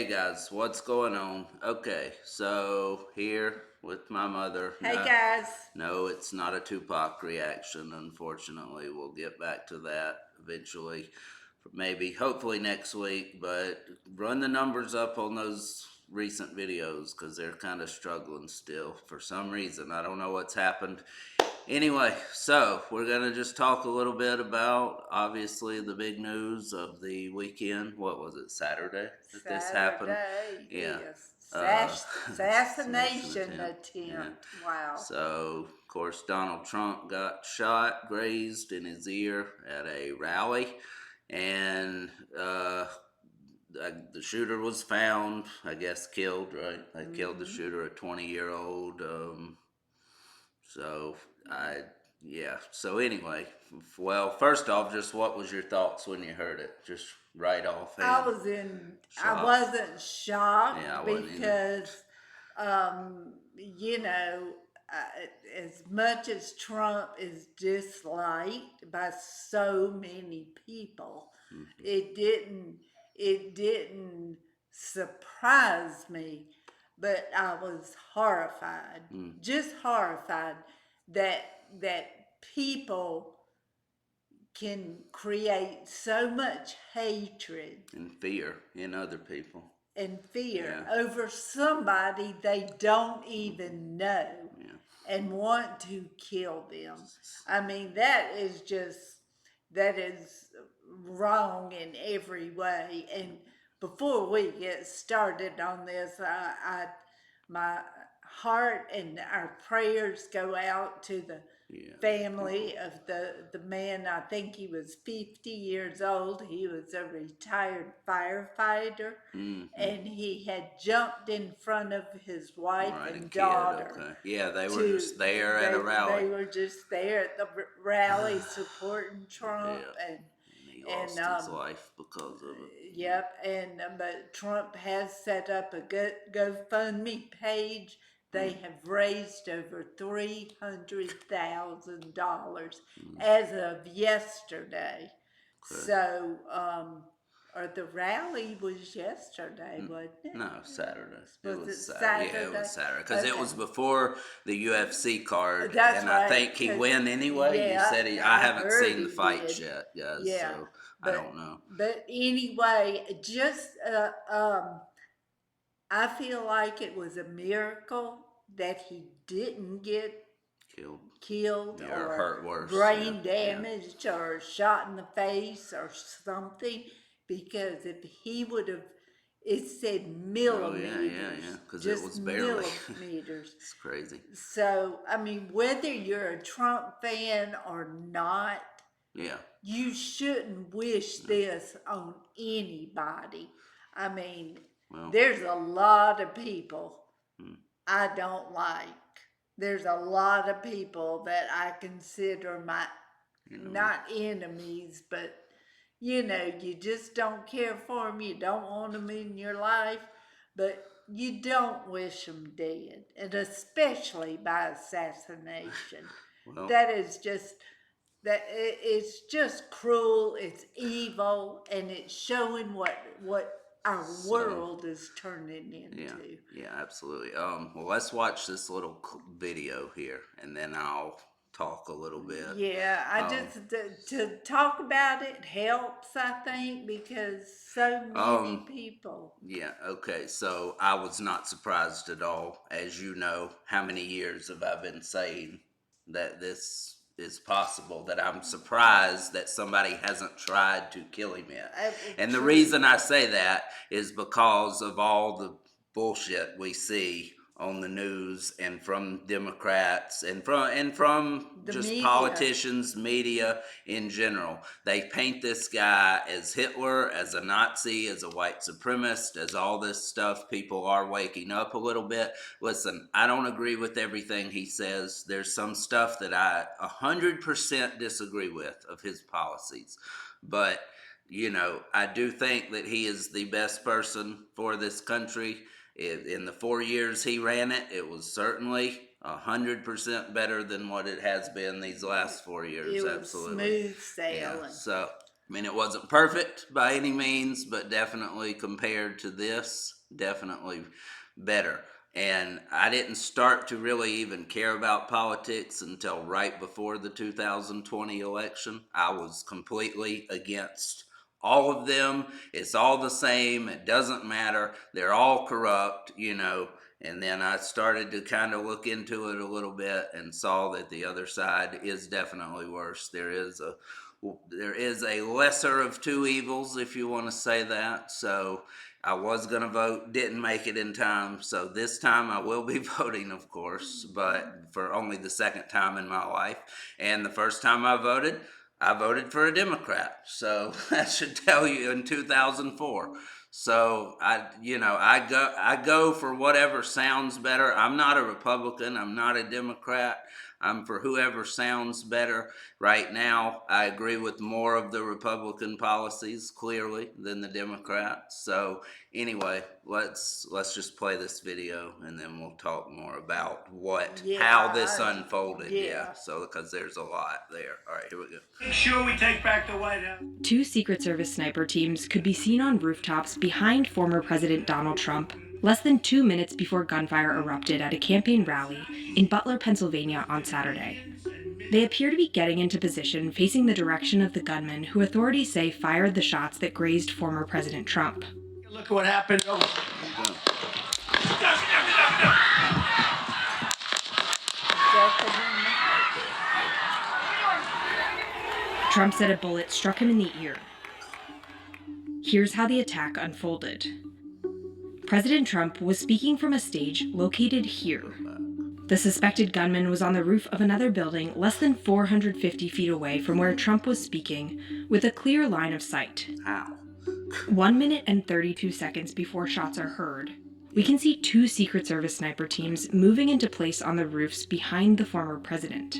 Hey guys, what's going on? Okay, so here with my mother. Hey No, guys. no, it's not a Tupac reaction, unfortunately. We'll get back to that eventually. Maybe, hopefully next week, but run the numbers up on those recent videos because they're kind of struggling still for some reason. I don't know what's happened. Anyway, so we're gonna just talk a little bit about obviously the big news of the weekend. What was it, Saturday that this happened? Saturday, Yeah. yes. Uh, assassination Assassination attempt. Yeah. attempt. Wow. So, of course, Donald Trump got shot, grazed in his ear at a rally, and the shooter was found, I guess, killed. Right? They killed the hmm shooter, a 20-year-old. So I, yeah. So anyway, well, first off, just what was your thoughts when you heard it? Just right I offhand, was in, I shocked. wasn't Yeah, I shocked wasn't either. because, you know, as much as Trump is disliked by so many people, Mm-hmm. it didn't, it didn't surprise me, but I was horrified, Mm. just horrified that, that people can create so much hatred And fear in other people. and fear Yeah. over somebody they don't Mm-hmm. even know Yeah. and want to kill them. I mean, that is just, that is wrong in every way. And before we get started on this, my heart and our prayers go out to the Yeah. People. family of the man. I think he was 50 years old. He was a retired firefighter, Mm-hmm. and he had jumped in front of his wife Right, a and kid. daughter Okay. Yeah, they were to, just there at a they rally. were just there at the rally supporting Trump. Yeah. and And he and lost his life because of it. Yeah. Yep, and but Trump has set up a GoFundMe page. They Mm. have raised over $300,000 Mm. as of yesterday. Okay. So, or the rally was yesterday, wasn't it? No, Saturday. It Was was it Saturday. Yeah, it was Saturday? Saturday because it Okay, was before the UFC card, that's and I right. think he Cause win anyway. You yeah, said he. I I haven't heard seen the he fights did. yet, guys, Yeah, so I but don't know. anyway, just I feel like it was a miracle that he didn't get Killed. killed Yeah, or or hurt worse. Yeah, brain yeah. damaged or shot in the face or something, because if he would have, it said Oh yeah, yeah, yeah. millimeters, Because it just was barely. millimeters. It's crazy. So, I mean, whether you're a Trump fan or not, Yeah. you shouldn't wish Yeah. this on anybody. I mean, Well. there's a lot of people Hmm, I don't like. There's a lot of people that I consider my, enemies. not enemies, but you just don't care for them. You don't want them in your life, but you don't wish them dead, and especially by assassination. Well. That is just, it's just cruel, it's evil, and it's showing what our So. world is turning Yeah, into. yeah, absolutely. Well, let's watch this little video here, and then I'll talk a little bit. Yeah, I Um, just, to talk about it helps, I think, because so many um, people. yeah, okay. So I was not surprised at all. As you know, how many years have I been saying that this is possible? That I'm surprised that somebody hasn't tried to kill him yet. And the True. reason I say that is because of all the bullshit we see on the news and from Democrats and from The just media. politicians, media in general. They paint this guy as Hitler, as a Nazi, as a white supremacist, as all this stuff. People are waking up a little bit. Listen, I don't agree with everything he says. There's some stuff that I 100% disagree with of his policies, but I do think that he is the best person for this country. In the 4 years he ran it, it was certainly 100% better than what it has been these last 4 years. It was Absolutely. smooth Yeah. sailing. So I mean, it wasn't perfect by any means, but definitely compared to this, definitely better. And I didn't start to really even care about politics until right before the 2020 election. I was completely against all of them. It's all the same. It doesn't matter. They're all corrupt, you know. And then I started to kind of look into it a little bit and saw that the other side is definitely worse. There is a lesser of two evils, if you want to say that. So I was going to vote, didn't make it in time. So this time I will be voting, of course, but for only the second time in my life. And the first time I voted for a Democrat. So that should tell you, in 2004. So I go for whatever sounds better. I'm not a Republican. I'm not a Democrat. I'm for whoever sounds better. Right now, I agree with more of the Republican policies, clearly, than the Democrats. So anyway, let's just play this video, and then we'll talk more about how this unfolded. Yeah. So because there's a lot there. All right, here we go. Make sure we take back the White House. Two Secret Service sniper teams could be seen on rooftops behind former President Donald Trump less than 2 minutes before gunfire erupted at a campaign rally in Butler, Pennsylvania on Saturday. They appear to be getting into position facing the direction of the gunman who authorities say fired the shots that grazed former President Trump. Look what happened. Oh. Trump said a bullet struck him in the ear. Here's how the attack unfolded. President Trump was speaking from a stage located here. The suspected gunman was on the roof of another building less than 450 feet away from where Trump was speaking, with a clear line of sight. How? 1 minute and 32 seconds before shots are heard, we can see two Secret Service sniper teams moving into place on the roofs behind the former president.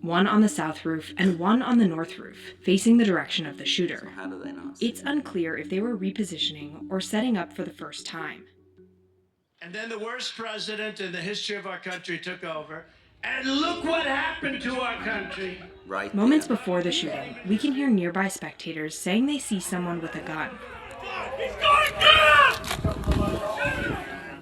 One on the south roof and one on the north roof, facing the direction of the shooter. So how do they not see? It's unclear if they were repositioning or setting up for the first time. And then the worst president in the history of our country took over. And look what happened to our country. Right. Moments there. before the shooting, we can hear nearby spectators saying they see someone with a gun.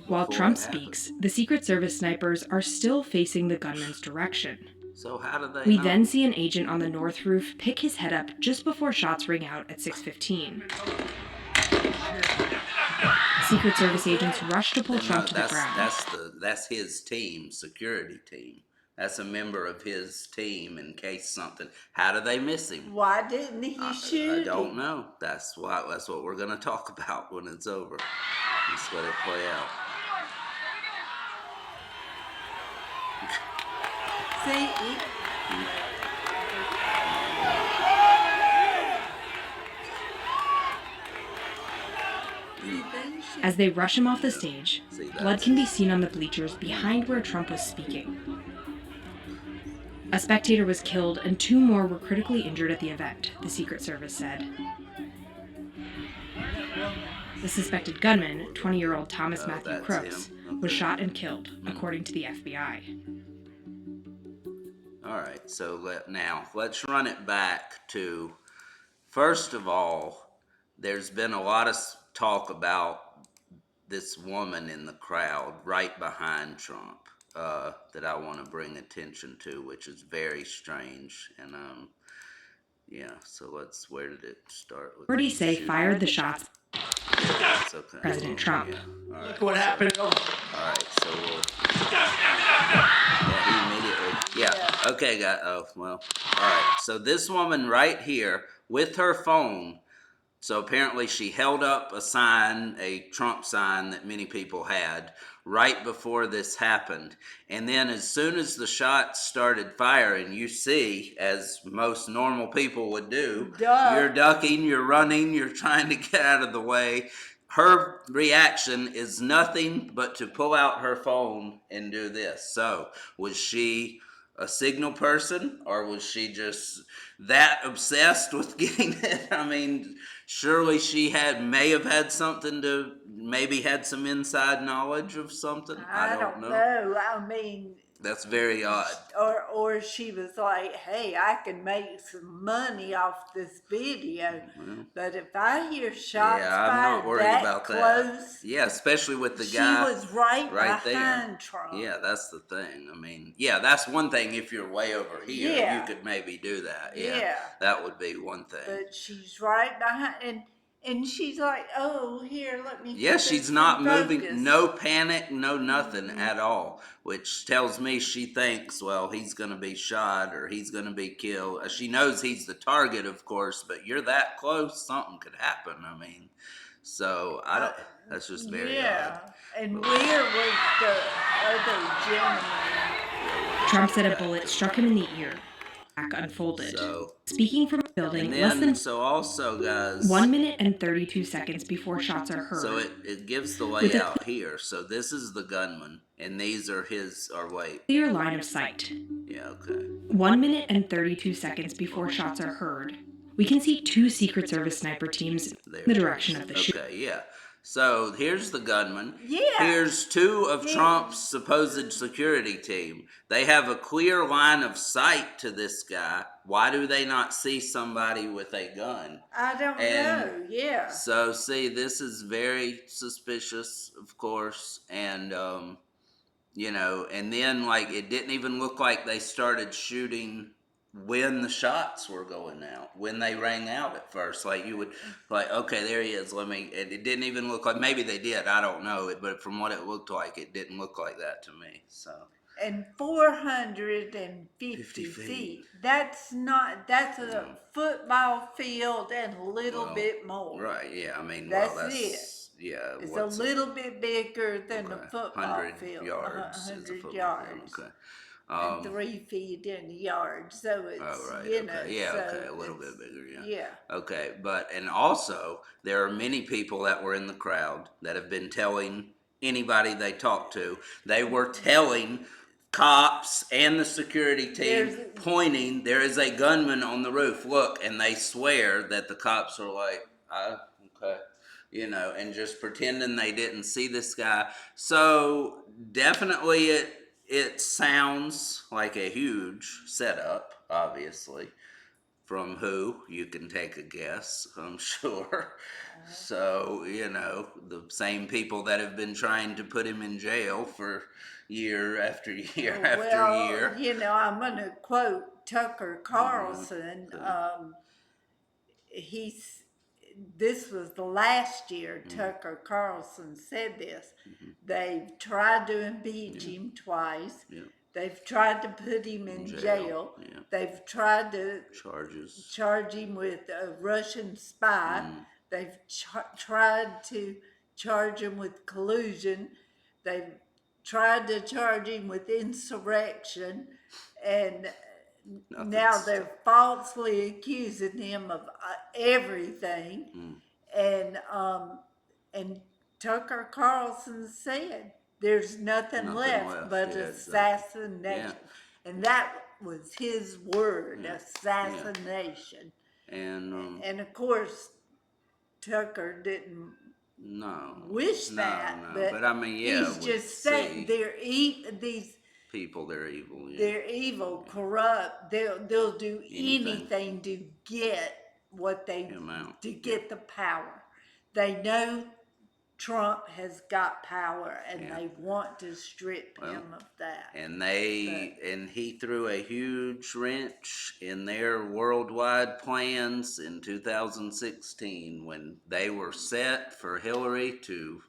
While Trump speaks, the Secret Service snipers are still facing the gunman's direction. So how do they We know? then see an agent on the north roof pick his head up just before shots ring out at 6:15. Secret Service agents rush to pull Trump to the ground. That's his team, security team. That's a member of his team in case something. How do they miss him? Why didn't he shoot? I don't know. That's what we're gonna talk about when it's over. Just let it play out. See, As they rush him off the stage, See, blood can be seen on the bleachers behind where Trump was speaking. A spectator was killed and 2 more were critically injured at the event, the Secret Service said. The suspected gunman, 20-year-old Thomas Matthew that's Crooks, him. Okay. was shot and killed, according to the FBI. All right, so let's run it back to, first of all, there's been a lot of talk about this woman in the crowd right behind Trump that I want to bring attention to, which is very strange. And so where did it start? Authorities say fired the shots It's okay. President Trump. Yeah. All right. Look what happened. Oh. All right, so he immediately. Yeah. Okay, guys. Oh well. All right. So this woman right here with her phone. So apparently she held up a sign, a Trump sign that many people had right before this happened. And then as soon as the shots started firing, you see, as most normal people would do, you're ducking, you're running, you're trying to get out of the way. Her reaction is nothing but to pull out her phone and do this. So was she a signal person, or was she just that obsessed with getting it? I mean, surely she may have had something maybe had some inside knowledge of something. I don't know. I mean, That's very odd. Or she was like, hey, I can make some money off this video. Well, But if I hear shots yeah, I'm not fired worried that about close, that. Yeah, especially with the she guy was right right there. behind Trump. Yeah, that's the thing. I mean, yeah, that's one thing. If you're way over here, you Yeah. could maybe do that. Yeah, Yeah. that would be one thing. But she's right behind, and she's like, oh, here, let me. Yeah, get she's this not in moving, focus. no panic, no nothing at all, which tells me she thinks, well, he's going to be shot or he's going to be killed. She knows he's the target, of course, but you're that close, something could happen. I mean, so I don't, that's just very Yeah. odd. And where was the other gentleman? Trump said a bullet struck him in the ear. Attack unfolded. So, Speaking from a building and less then, than so also, guys, 1 minute and 32 seconds before shots are heard. so it gives the With a layout here. So this is the gunman, and these are his, or wait, clear line of sight. yeah, okay. 1 minute and 32 seconds before shots are heard, we can see two Secret Service sniper teams in the direction of the shooter. Okay, yeah. So here's the gunman. Yeah. Here's two of Yeah. Trump's supposed security team. They have a clear line of sight to this guy. Why do they not see somebody with a gun? I don't And know. Yeah. So see, this is very suspicious, of course, and you know, and then like it didn't even look like they started shooting when the shots were going out, when they rang out at first. Like you would, like, okay, there he is. Let me. It didn't even look like, maybe they did. I don't know it, but from what it looked like, it didn't look like that to me. So And 450 50 feet. feet. That's a football field and a little Well, bit more. right, yeah. I mean, That's well, that's it. yeah. It's what's a little bit bigger than a okay, football 100 field. yards is a 100 football yards. field. Okay. And 3 feet in a yard. So it's, Oh, right. you Okay. know. Yeah. so Okay. A little it's- bit bigger. Yeah. Yeah. Okay. But, and also, there are many people that were in the crowd that have been telling anybody they talked to, they were telling cops and the security team, pointing, there is a gunman on the roof. Look, and they swear that the cops are like, okay. You know, and just pretending they didn't see this guy. So definitely it sounds like a huge setup, obviously. From who, you can take a guess, I'm sure. So, you know, the same people that have been trying to put him in jail for year after year after year. You know, I'm going to quote Tucker Carlson. This was the last year Tucker Carlson said this. They've tried to impeach him twice. Yeah. They've tried to put him in jail. Yeah. They've tried to Charges. charge him with a Russian spy. They've tried to charge him with collusion. They've tried to charge him with insurrection. And now they're falsely accusing him of everything. And Tucker Carlson said there's nothing left but yeah, assassination. Yeah. And that was his word, assassination. And of course, Tucker didn't no. wish that, no. But I mean, yeah. he's just saying these people, they're evil. Yeah. they're evil, corrupt. They'll do anything to get what they to get the power. They know Trump has got power, and they want to strip him of that. And and he threw a huge wrench in their worldwide plans in 2016 when they were set for Hillary to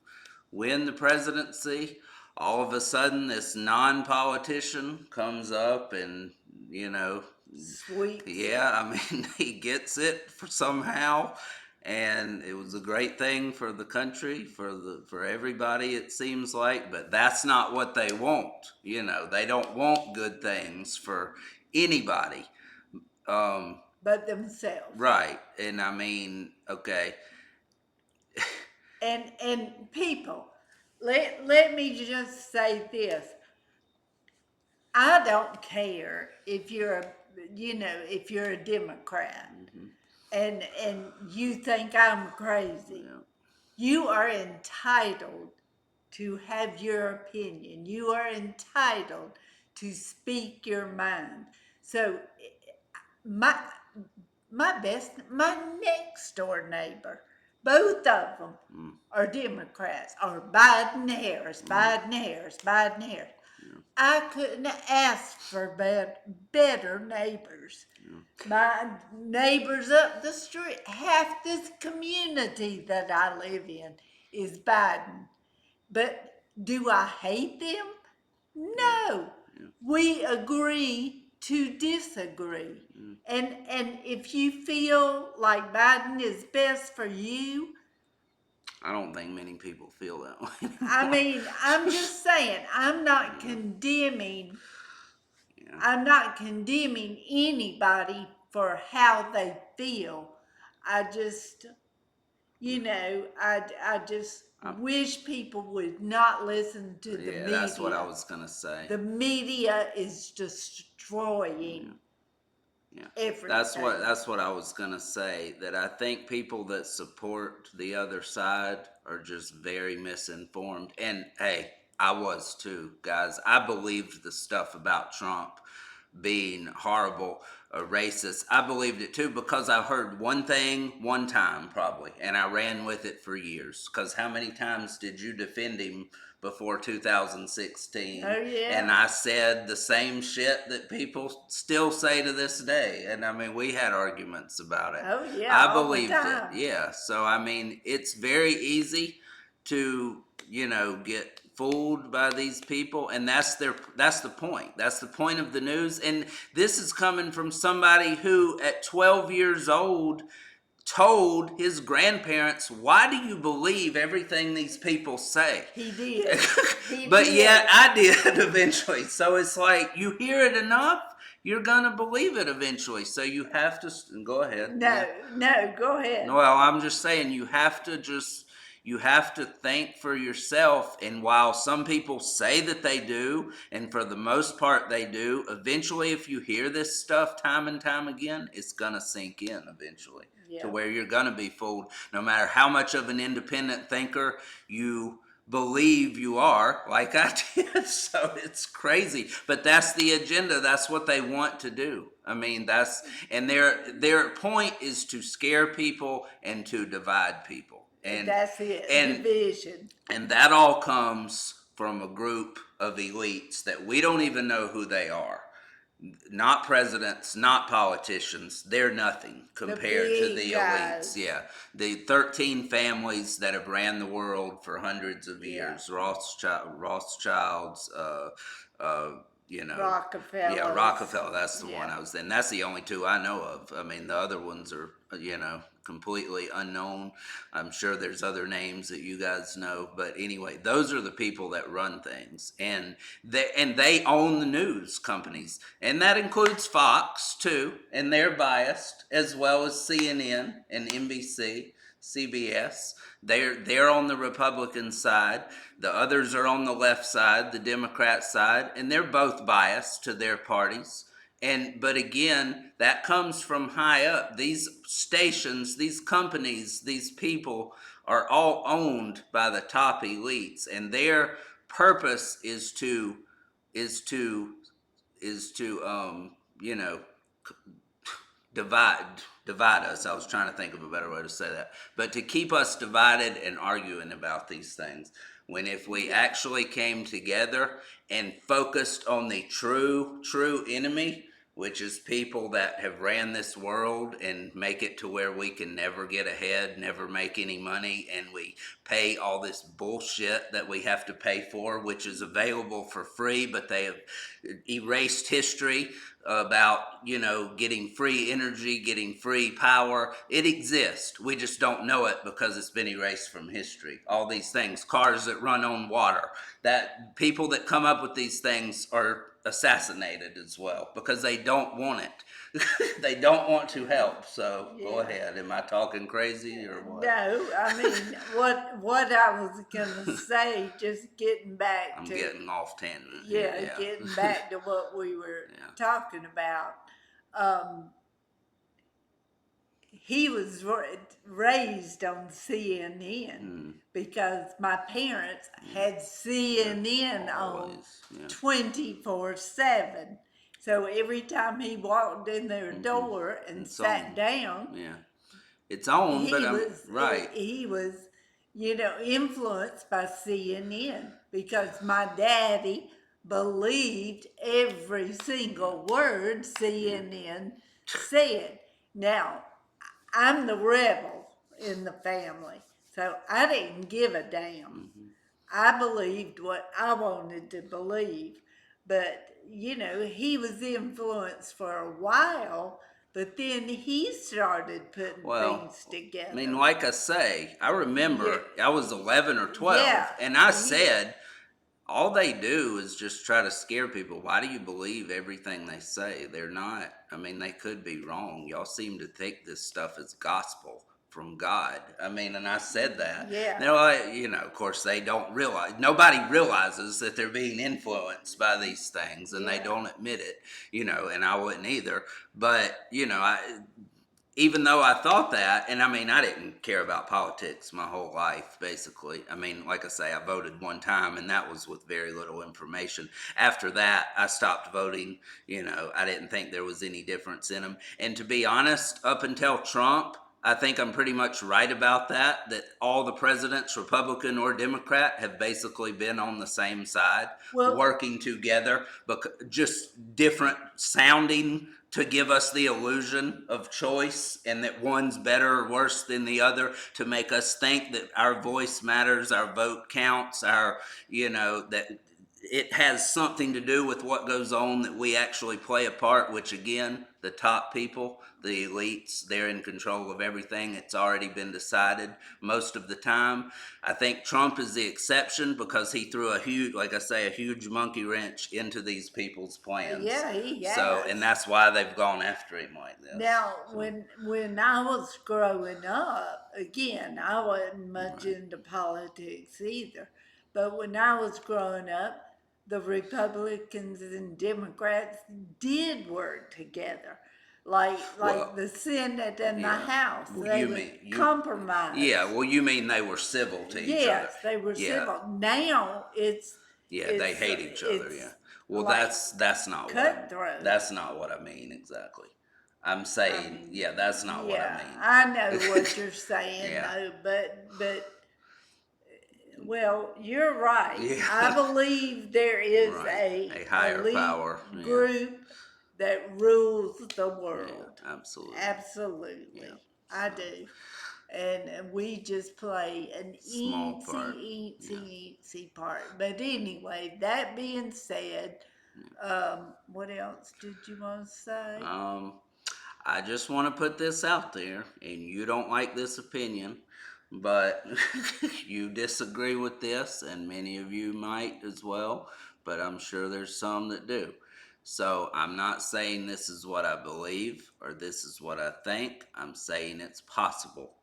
win the presidency. All of a sudden, this non-politician comes up and, you know, Sweet. yeah, I mean, he gets it somehow. And it was a great thing for the country, for everybody, it seems like. But that's not what they want. You know, they don't want good things for anybody. But themselves. Right. And I mean, okay. And people, let me just say this. I don't care if you're a Democrat. And you think I'm crazy. Yeah. You are entitled to have your opinion. You are entitled to speak your mind. So my my next door neighbor, both of them are Democrats, or Biden Harris, Biden Harris, Biden Harris. I couldn't ask for better neighbors. My neighbors up the street, half this community that I live in is Biden. But do I hate them? No. We agree to disagree. And if you feel like Biden is best for you, I don't think many people feel that way. I mean, I'm just saying, I'm not condemning. I'm not condemning anybody for how they feel. I just, I just wish people would not listen to the media. That's what I was gonna say. The media is destroying everything. That's what I was gonna say. That I think people that support the other side are just very misinformed. And hey, I was too, guys. I believed the stuff about Trump being horrible or racist. I believed it too because I heard one thing one time probably, and I ran with it for years. Because how many times did you defend him before 2016? Oh, yeah. And I said the same shit that people still say to this day. And I mean, we had arguments about it. Oh, yeah, I all the believed time. it. Yeah. So I mean, it's very easy to, get fooled by these people, and that's the point. That's the point of the news. And this is coming from somebody who at 12 years old told his grandparents, why do you believe everything these people say? He did. But yet I did eventually. So it's like, you hear it enough, you're gonna believe it eventually. So you have to go ahead. No, go ahead. Well, I'm just saying, you have to think for yourself. And while some people say that they do, and for the most part they do, eventually if you hear this stuff time and time again, it's gonna sink in eventually. Yeah. To where you're gonna be fooled, no matter how much of an independent thinker you believe you are, like I did. So it's crazy, but that's the agenda. That's what they want to do. I mean, and their point is to scare people and to divide people. And that's it. Division. And that all comes from a group of elites that we don't even know who they are. Not presidents, not politicians. They're nothing compared to the elites. Yeah. The 13 families that have ran the world for hundreds of years. Rothschilds, Rockefeller. Yeah, Rockefeller, that's the one I was in. That's the only two I know of. I mean, the other ones are, completely unknown. I'm sure there's other names that you guys know. But anyway, those are the people that run things. And they own the news companies. And that includes Fox, too. And they're biased, as well as CNN and NBC, CBS. They're on the Republican side. The others are on the left side, the Democrat side, and they're both biased to their parties. But again, that comes from high up. These stations, these companies, these people are all owned by the top elites, and their purpose is to divide us. I was trying to think of a better way to say that, but to keep us divided and arguing about these things. When if we actually came together and focused on the true enemy, which is people that have ran this world and make it to where we can never get ahead, never make any money, and we pay all this bullshit that we have to pay for, which is available for free, but they have erased history about, getting free energy, getting free power. It exists. We just don't know it because it's been erased from history. All these things, cars that run on water, that people that come up with these things are assassinated as well because they don't want it. They don't want to help. So Go ahead. Am I talking crazy or what? No, I mean what I was gonna say, just getting back I'm to getting off tangent. getting back to what we were talking about. he was raised on CNN because my parents had CNN on Always, yeah. 24/7. So every time he walked in their door and It's sat on. down, Yeah. It's on, but I'm right. he was, influenced by CNN because my daddy believed every single word CNN said. Now, I'm the rebel in the family, so I didn't give a damn. I believed what I wanted to believe, but he was influenced for a while, but then he started putting Well, things together. I mean, like I say, I remember I was 11 or 12, Yeah, and I he- said, all they do is just try to scare people. Why do you believe everything they say? They're not. I mean, they could be wrong. Y'all seem to take this stuff as gospel from God. I mean, and I said that. Yeah. Of course, they don't realize, nobody realizes that they're being influenced by these things, and they Yeah. don't admit it, and I wouldn't either. But, even though I thought that, and I mean, I didn't care about politics my whole life, basically. I mean, like I say, I voted one time, and that was with very little information. After that, I stopped voting. I didn't think there was any difference in them. And to be honest, up until Trump, I think I'm pretty much right about that all the presidents, Republican or Democrat, have basically been on the same side, Well- working together, but just different sounding to give us the illusion of choice and that one's better or worse than the other, to make us think that our voice matters, our vote counts, that it has something to do with what goes on, that we actually play a part, which again, the top people, the elites, they're in control of everything. It's already been decided most of the time. I think Trump is the exception because he threw a huge monkey wrench into these people's plans. Yeah, he So, has. and that's why they've gone after him like this. Now, when I was growing up, again, I wasn't much into politics either. But when I was growing up, the Republicans and Democrats did work together, like Well, the Senate and the yeah. House. Well, They you would mean- you- compromise. Yeah, well, you mean they were civil to each other? Yes, they were Yeah. civil. Now Yeah, they it's- hate each other. it's Yeah. Well, like that's not cutthroat. that's not what I mean exactly. I'm saying, that's not what I mean. I know what you're saying, Yeah. though, but well, you're right. Yeah. I believe there is Right. A higher elite power, yeah. group that rules the Yeah, world. absolutely. Absolutely, Yeah, I do. And we just play an Small part. eensy part. But anyway, that being said, what else did you want to say? I just want to put this out there, and you don't like this opinion, but you disagree with this, and many of you might as well, but I'm sure there's some that do. So I'm not saying this is what I believe or this is what I think. I'm saying it's possible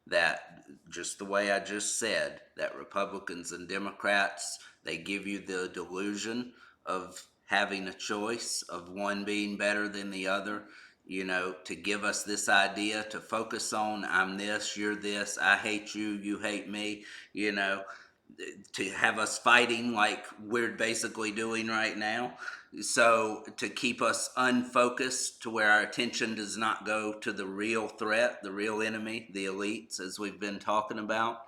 that, just the way I just said, that Republicans and Democrats, they give you the delusion of having a choice, of one being better than the other, to give us this idea to focus on, I'm this, you're this, I hate you, you hate me, to have us fighting like we're basically doing right now. So to keep us unfocused, to where our attention does not go to the real threat, the real enemy, the elites, as we've been talking about.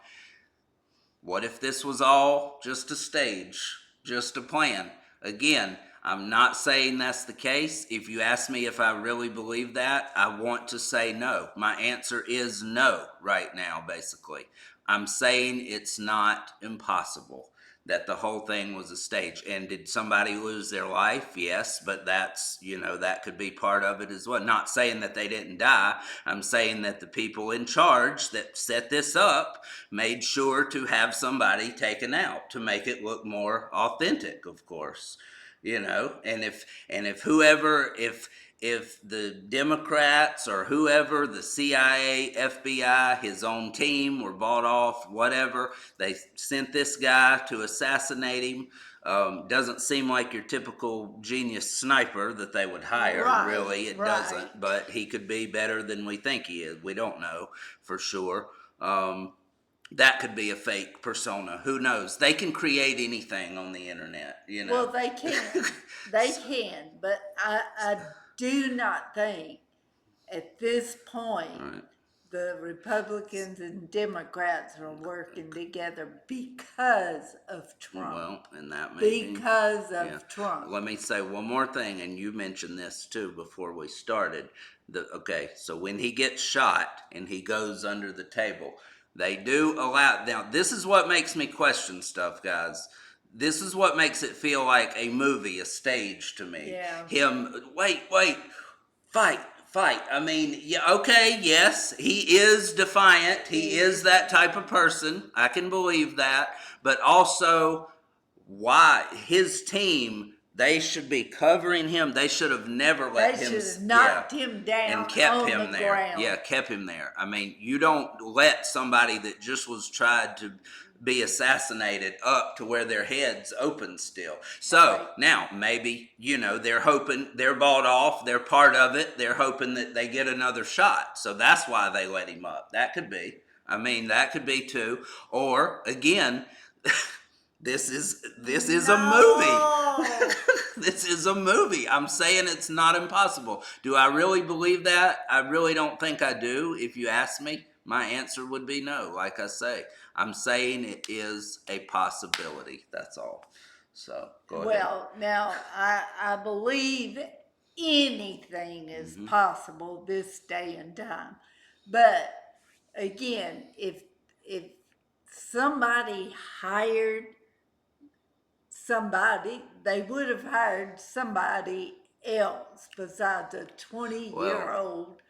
What if this was all just a stage, just a plan? Again, I'm not saying that's the case. If you ask me if I really believe that, I want to say no. My answer is no right now, basically. I'm saying it's not impossible, that the whole thing was a stage. And did somebody lose their life? Yes, but that's, that could be part of it as well. Not saying that they didn't die. I'm saying that the people in charge that set this up made sure to have somebody taken out to make it look more authentic, of course. And if if the Democrats or whoever, the CIA, FBI, his own team were bought off, whatever, they sent this guy to assassinate him. Doesn't seem like your typical genius sniper that they would hire, Right, really. It right. doesn't, but he could be better than we think he is. We don't know for sure. That could be a fake persona. Who knows? They can create anything on the internet, you know. Well, they can. They can. But I do not think at this point Right. the Republicans and Democrats are working together because of Trump. Well, and that may be. Because of Yeah. Trump. Let me say one more thing, and you mentioned this too before we started. Okay, so when he gets shot and he goes under the table, they do allow. Now, this is what makes me question stuff, guys. This is what makes it feel like a movie, a stage to me. Yeah. Him, wait, fight. I mean, yeah, okay, yes, he is defiant. He is that type of person. I can believe that. But also, why his team, they should be covering him. They should have never let They him. should have knocked yeah, him down and kept on him the there. ground. Yeah, kept him there. I mean, you don't let somebody that just was tried to be assassinated up to where their head's open still. So Right. now maybe, they're hoping they're bought off. They're part of it. They're hoping that they get another shot. So that's why they let him up. That could be. I mean, that could be too. Or again, this is a movie. No. This is a movie. I'm saying it's not impossible. Do I really believe that? I really don't think I do. If you ask me, my answer would be no. Like I say, I'm saying it is a possibility. That's all. So go ahead. Well, now I believe anything is Mm-hmm. possible this day and time. But again, if somebody hired somebody, they would have hired somebody else besides a 20-year-old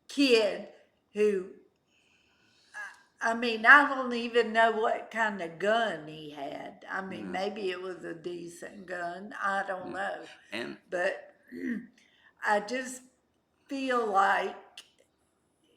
kid who, I mean, I don't even know what kind of gun he had. I mean, maybe it was a decent gun. I don't know. And But I just feel like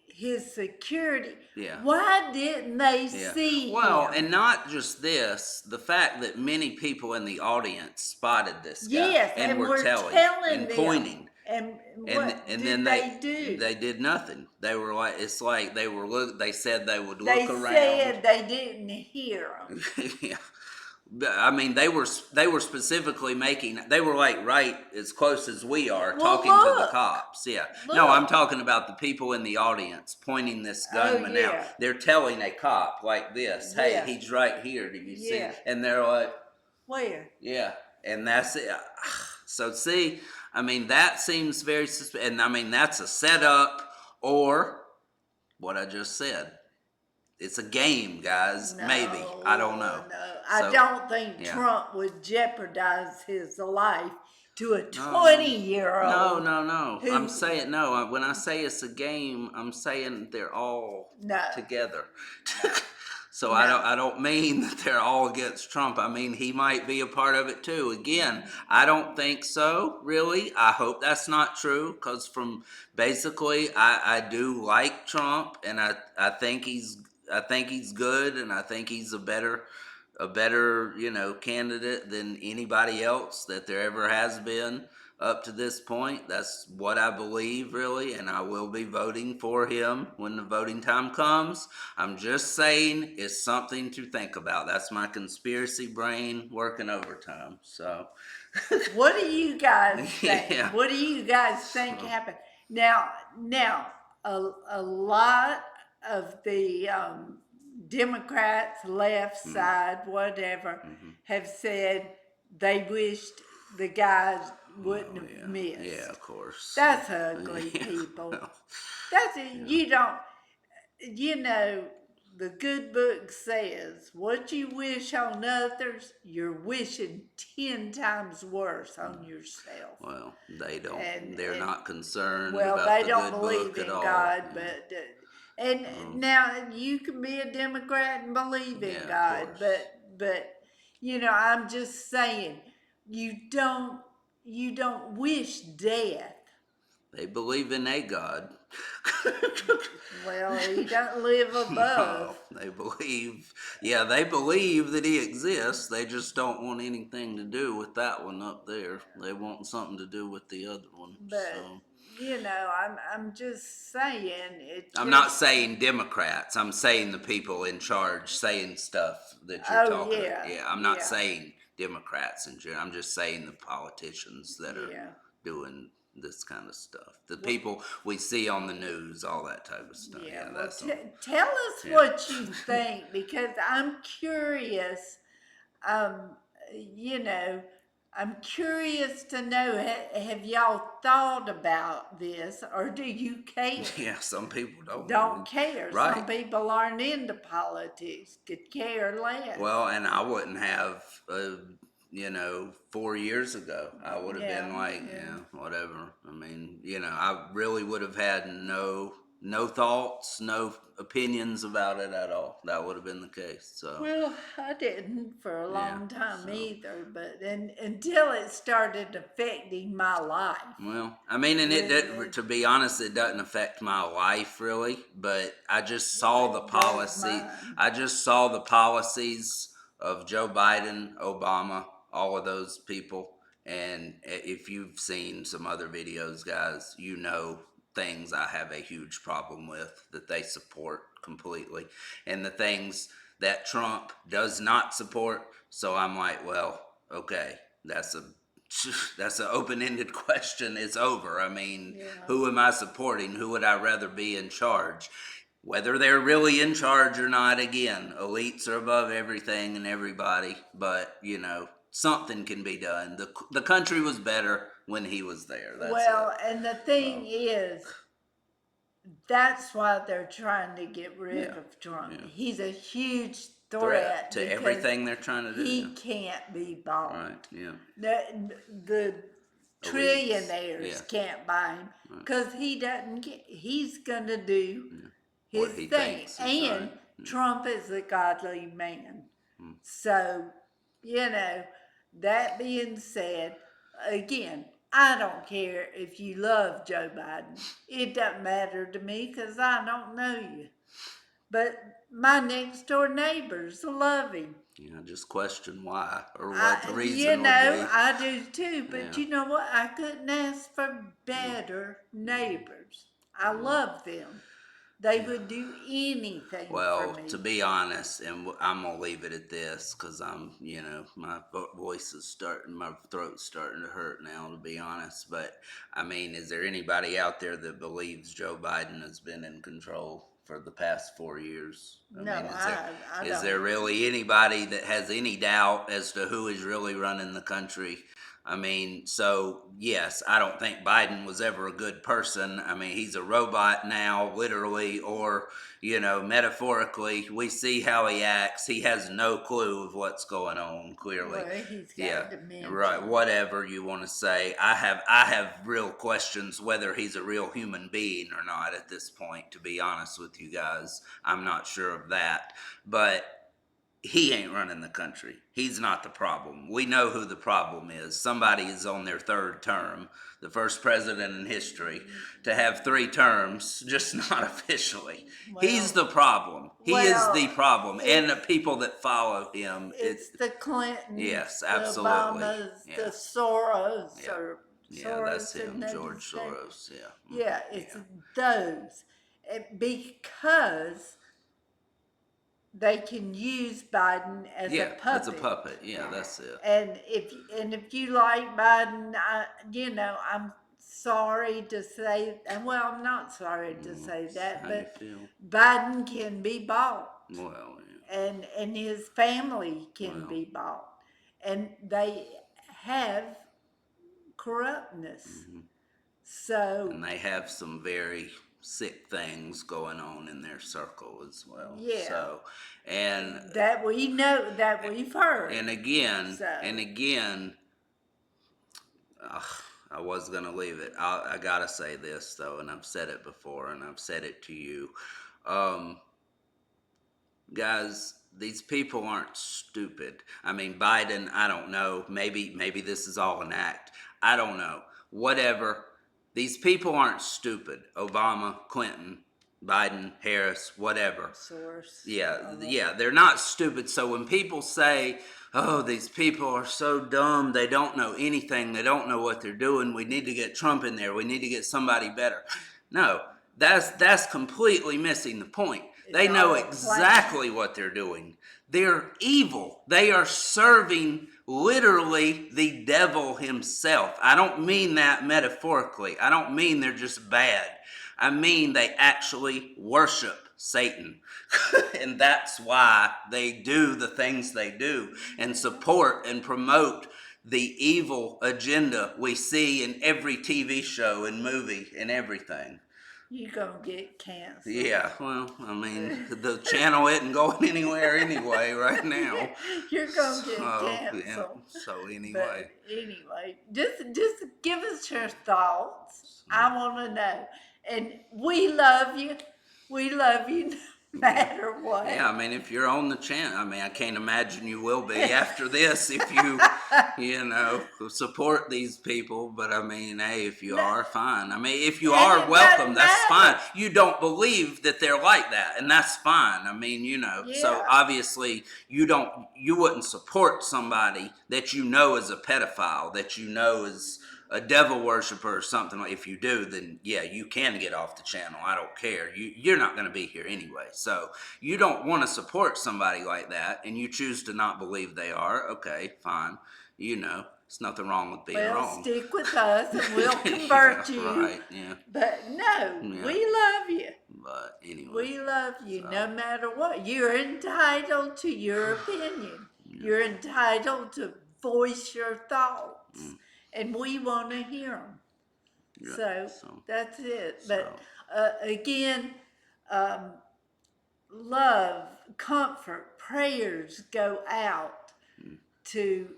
his security. Yeah. Why didn't they yeah. see Well, him? and not just this, the fact that many people in the audience spotted this guy Yes, and were we're telling telling and them. pointing. And And what and did then they do? they did nothing. They were like, it's like they were they said they would They look around. said they didn't hear him. Yeah. But, I mean, they were specifically they were like right as close as we are Well, talking to the look. cops. Yeah. No, Look. I'm talking about the people in the audience pointing this gunman out. yeah. They're telling a cop like this, hey, Yeah. he's right here. Do you see? Yeah. And they're like, Where? yeah. And that's it. So see, I mean, that seems very and I mean, that's a setup or what I just said. It's a game, guys. Maybe. I don't know. No, I So, don't think yeah. Trump would jeopardize his life to a 20-year-old. No. who- I'm saying no. When I say it's a game, I'm saying they're all No. together. So No. I don't mean that they're all against Trump. I mean he might be a part of it too. Again, I don't think so. Really, I hope that's not true. Because from basically, I do like Trump, and I think he's good, and I think he's a better candidate than anybody else that there ever has been up to this point. That's what I believe, really, and I will be voting for him when the voting time comes. I'm just saying it's something to think about. That's my conspiracy brain working overtime. So What do you guys think? Yeah. What do you guys think happened? Now, a lot of the Democrats, left side, whatever, have said they wished the guys wouldn't have missed. yeah, of course. That's ugly, Yeah. people. That's it. You don't. The good book says, what you wish on others, you're wishing 10 times worse on yourself. Well, they don't. And- They're and- not concerned Well, about they the don't good believe book in at all. God, Yeah. but now you can be a Democrat and believe in Yeah, of God, course. but I'm just saying you don't wish death They believe in a God. Well, he doesn't live No, above. they believe, yeah, they believe that he exists. They just don't want anything to do with that one up there. They want something to do with the other one. But So you know, I'm just saying it. I'm not Just, saying Democrats. I'm saying the people in charge saying stuff that you're oh talking. yeah, Yeah, I'm not yeah, saying Democrats in general. I'm just saying the politicians that are yeah. doing this kind of stuff. The people we see on the news, all that type of stuff. Yeah, Yeah, well, that's tell us yeah. what you think because I'm curious. Um, you know, I'm curious to know have y'all thought about this or do you care? Yeah, some people Don't care. Right. Some people aren't into politics, could care less. Well, and I wouldn't have, 4 years ago, I would have Yeah, been like, yeah. yeah, whatever. I mean, I really would have had no thoughts, no opinions about it at all. That would have been the case. So, Well, I didn't for a yeah. long time So, either, but until it started affecting my life. well, I mean, and Really? to be honest, it doesn't affect my life really, but I just saw the It does policy. mine. I just saw the policies of Joe Biden, Obama, all of those people. And if you've seen some other videos, guys, you know things I have a huge problem with that they support completely. And the things that Trump does not support. So I'm like, well, okay, that's a that's an open-ended question. It's over. I mean, Yeah. who am I supporting? Who would I rather be in charge? Whether they're really in charge or not, again, elites are above everything and everybody, but something can be done. The country was better when he was there. That's Well, it. and the thing is, that's why they're trying to get rid Yeah, of Trump. yeah. He's a huge Threat to because everything they're trying to do. he Yeah. can't be bought. Right, yeah. The trillionaires yeah. can't buy him because he doesn't get. He's gonna do his What he thing, thinks is and right. Trump is a godly man. Hmm. So, that being said, again, I don't care if you love Joe Biden. It doesn't matter to me because I don't know you. But my next door neighbors love him. I just question why or what the reason would be. I do too. But Yeah. you know what? I couldn't ask for better neighbors. I love them. They would do anything Well, for me. to be honest, and I'm gonna leave it at this because my voice is starting, my throat's starting to hurt now. To be honest, but I mean, is there anybody out there that believes Joe Biden has been in control for the past 4 years? No, I is don't. there really anybody that has any doubt as to who is really running the country? I mean, so yes, I don't think Biden was ever a good person. I mean, he's a robot now, literally, or, metaphorically. We see how he acts. He has no clue of what's going on, clearly. Well, he's got dementia. Right. Whatever you want to say. I have real questions whether he's a real human being or not at this point, to be honest with you guys. I'm not sure of that. But he ain't running the country. He's not the problem. We know who the problem is. Somebody is on their third term, the first president in history to have 3 terms, just not officially. He's the problem. He is the problem. And the people that follow him. It's the Clintons, Yes, the absolutely. Obamas, Yeah. the Soros, Yeah. or Yeah, Soros, that's him, isn't that George his name? Soros. Yeah. Yeah, it's those. Because they can use Biden as a puppet. As a puppet. Yeah, that's it. And if you like Biden, I'm sorry to say, and well, I'm not sorry to say that, How you but feel? Biden can be bought, Well, yeah. and his family can Well. be bought, and they have corruptness. So And they have some very sick things going on in their circle as well. Yeah. So, and that we know, that we've heard. and again, So. I was gonna leave it. I gotta say this though, and I've said it before, and I've said it to you, guys. These people aren't stupid. I mean, Biden. I don't know. Maybe this is all an act. I don't know. Whatever. These people aren't stupid. Obama, Clinton, Biden, Harris, whatever. Source. Yeah, they're not stupid. So when people say, oh, these people are so dumb, they don't know anything, they don't know what they're doing, we need to get Trump in there, we need to get somebody better. No, that's completely missing the point. They It's know all a plan. exactly what they're doing. They're evil. They are serving literally the devil himself. I don't mean that metaphorically. I don't mean they're just bad. I mean they actually worship Satan. And that's why they do the things they do and support and promote the evil agenda we see in every TV show and movie and everything. You're gonna get canceled. Yeah, well, I mean, the channel isn't going anywhere anyway right now. You're gonna get So, canceled. yeah, so anyway. But anyway, just give us your thoughts. I want to know, and we love you. We love you no matter what. Yeah, I mean, if you're on the channel, I mean, I can't imagine you will be after this if you, support these people. But I mean, hey, if you are, fine. I mean, if you And are it welcome, doesn't that's fine. matter. You don't believe that they're like that, and that's fine. I mean, so Yeah. obviously you wouldn't support somebody that you know is a pedophile, that you know is a devil worshiper or something. If you do, then yeah, you can get off the channel. I don't care. You're not going to be here anyway. So you don't want to support somebody like that, and you choose to not believe they are. Okay, fine. It's nothing wrong with being Well, wrong. stick with us, and we'll convert Yeah, you. right? Yeah, But no, Yeah. we love you. but anyway. We love you So. no matter what. You're entitled to your opinion. You're entitled to voice your thoughts, and we want to hear them. Yeah, So that's it. But so. again, love, comfort, prayers go out to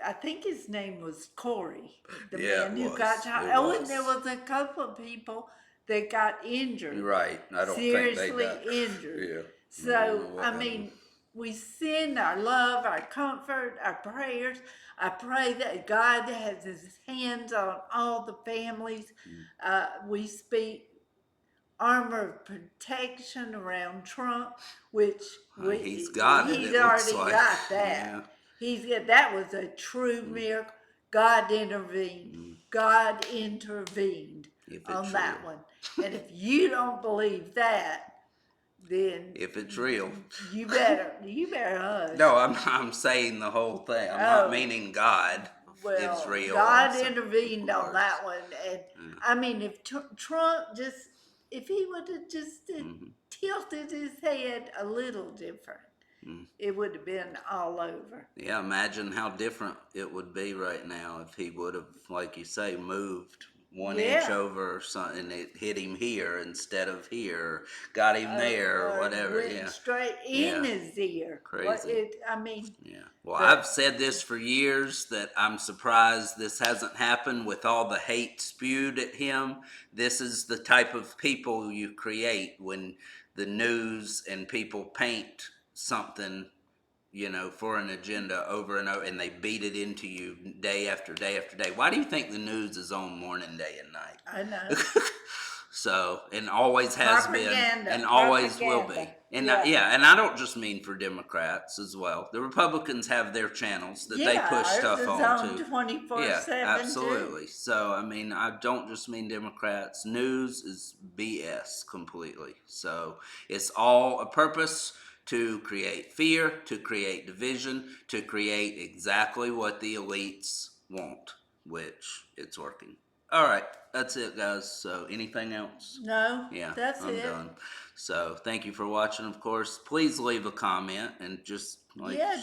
I think his name was Corey, the Yeah, man it who was. got shot. It Oh, and was. there was a couple of people that got injured. Right. I don't Seriously think they injured. Yeah. So, what I happened. mean, we send our love, our comfort, our prayers. I pray that God has his hands on all the families. We speak armor of protection around Trump, which He's got it. he's It looks already like. got that. Yeah. That was a true miracle. God intervened. God intervened If it's on that real. one. And if you don't believe that, then If it's real. you better hush. No, I'm saying the whole thing. I'm not Oh. meaning God. Well, It's real. God Some intervened people on are. that one, and I mean, if Trump if he would have just tilted his head a little different, it would have been all over. Yeah, imagine how different it would be right now if he would have, like you say, moved 1 inch Yeah. over or something, and it hit him here instead of here, or got him there, or whatever. Went Yeah. straight in Yeah. his ear. Crazy. I mean, Yeah. Well, But- I've said this for years that I'm surprised this hasn't happened with all the hate spewed at him. This is the type of people you create when the news and people paint something, for an agenda over and over, and they beat it into you day after day after day. Why do you think the news is on morning, day, and night? I know. So, and always has been, Propaganda, and always will be. propaganda. And Yeah. and I don't just mean for Democrats as well. The Republicans have their channels that they push stuff on too. 24/7. Yeah, absolutely. So, I mean, I don't just mean Democrats. News is BS completely. So, it's all a purpose to create fear, to create division, to create exactly what the elites want, which it's working. All right, that's it, guys. So, anything else? No, Yeah, that's I'm it. done. So, thank you for watching. Of course, please leave a comment and just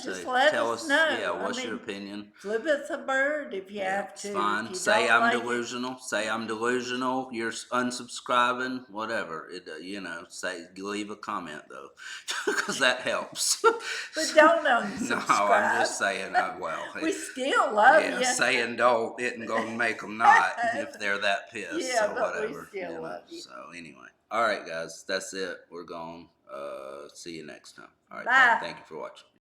just let tell us us. know. Yeah, I what's your mean, opinion? Flip us a bird if you have It's to. fine. If you Say don't I'm like it, delusional. Say I'm delusional. You're unsubscribing. Whatever. Say leave a comment though, because that helps. But don't No, unsubscribe. I'm just saying. We still love yeah, you. saying don't isn't gonna make them not if they're that pissed. Yeah, so but we whatever. still love you. So anyway, all right, guys, that's it. We're gone. See you next time. All right, Bye. thank you for watching.